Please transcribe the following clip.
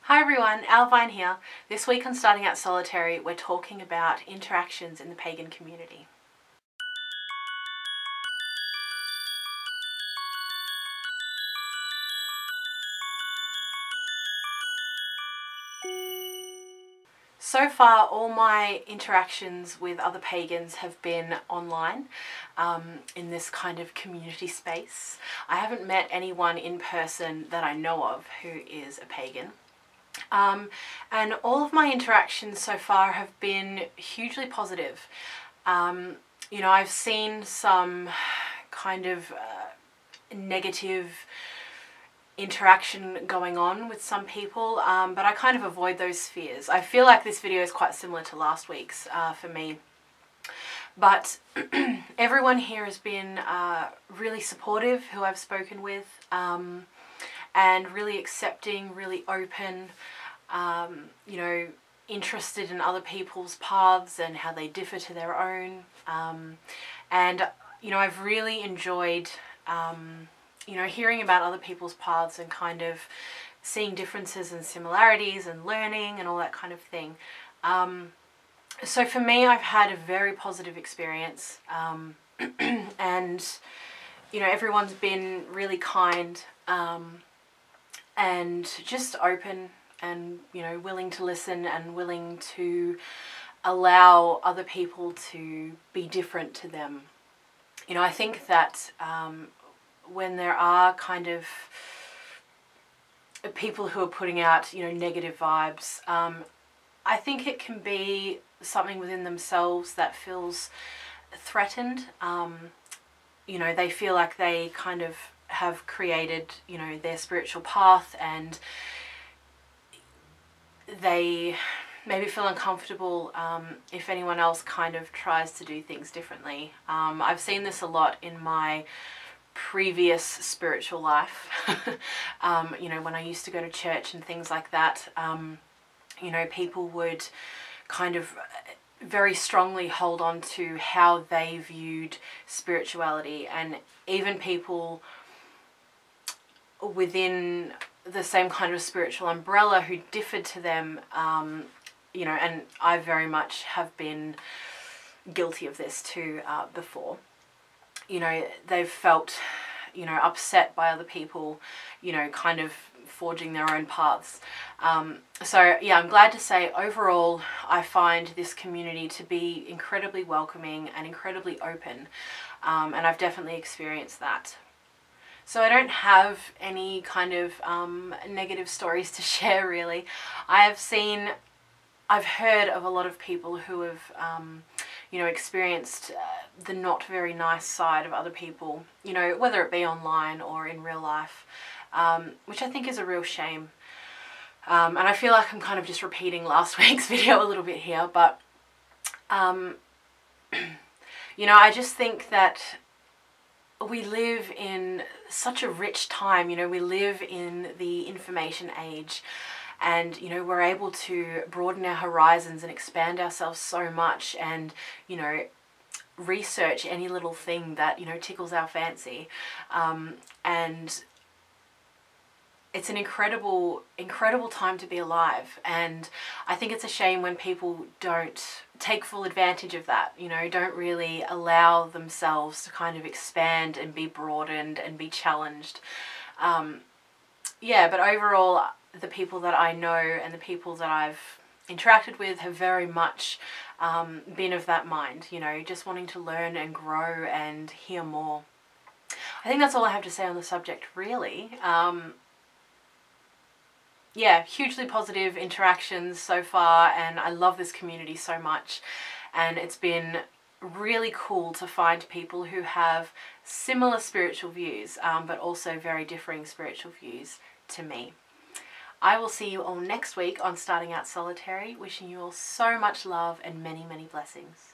Hi everyone, Owlvine here. This week on Starting Out Solitary, we're talking about interactions in the pagan community. So far, all my interactions with other pagans have been online, in this kind of community space. I haven't met anyone in person that I know of who is a pagan. And all of my interactions so far have been hugely positive. You know, I've seen some kind of negative interaction going on with some people, but I kind of avoid those spheres. I feel like this video is quite similar to last week's for me. But everyone here has been really supportive who I've spoken with, and really accepting, really open, you know, interested in other people's paths and how they differ to their own. And, you know, I've really enjoyed, you know, hearing about other people's paths and kind of seeing differences and similarities and learning and all that kind of thing. So for me, I've had a very positive experience, and, you know, everyone's been really kind, and just open and, you know, willing to listen and willing to allow other people to be different to them. You know, I think that when there are kind of people who are putting out, you know, negative vibes, I think it can be something within themselves that feels threatened. You know, they feel like they kind of have created, you know, their spiritual path, and they maybe feel uncomfortable if anyone else kind of tries to do things differently. I've seen this a lot in my previous spiritual life. You know, when I used to go to church and things like that, you know, people would kind of very strongly hold on to how they viewed spirituality, and even people within the same kind of spiritual umbrella who differed to them, you know, and I very much have been guilty of this too before. You know, they've felt, you know, upset by other people, you know, kind of forging their own paths. So yeah, I'm glad to say overall I find this community to be incredibly welcoming and incredibly open, and I've definitely experienced that. So I don't have any kind of negative stories to share, really. I've heard of a lot of people who have, you know, experienced the not very nice side of other people, you know, whether it be online or in real life, which I think is a real shame. And I feel like I'm kind of just repeating last week's video a little bit here, but, you know, I just think that we live in such a rich time. You know, we live in the information age, and, you know, we're able to broaden our horizons and expand ourselves so much, and, you know, research any little thing that, you know, tickles our fancy. And it's an incredible time to be alive, and I think it's a shame when people don't take full advantage of that, you know, don't really allow themselves to kind of expand and be broadened and be challenged. Yeah, but overall, the people that I know and the people that I've interacted with have very much been of that mind, you know, just wanting to learn and grow and hear more. I think that's all I have to say on the subject, really. Yeah, hugely positive interactions so far, and I love this community so much, and it's been really cool to find people who have similar spiritual views, but also very differing spiritual views to me. I will see you all next week on Starting Out Solitary, wishing you all so much love and many, many blessings.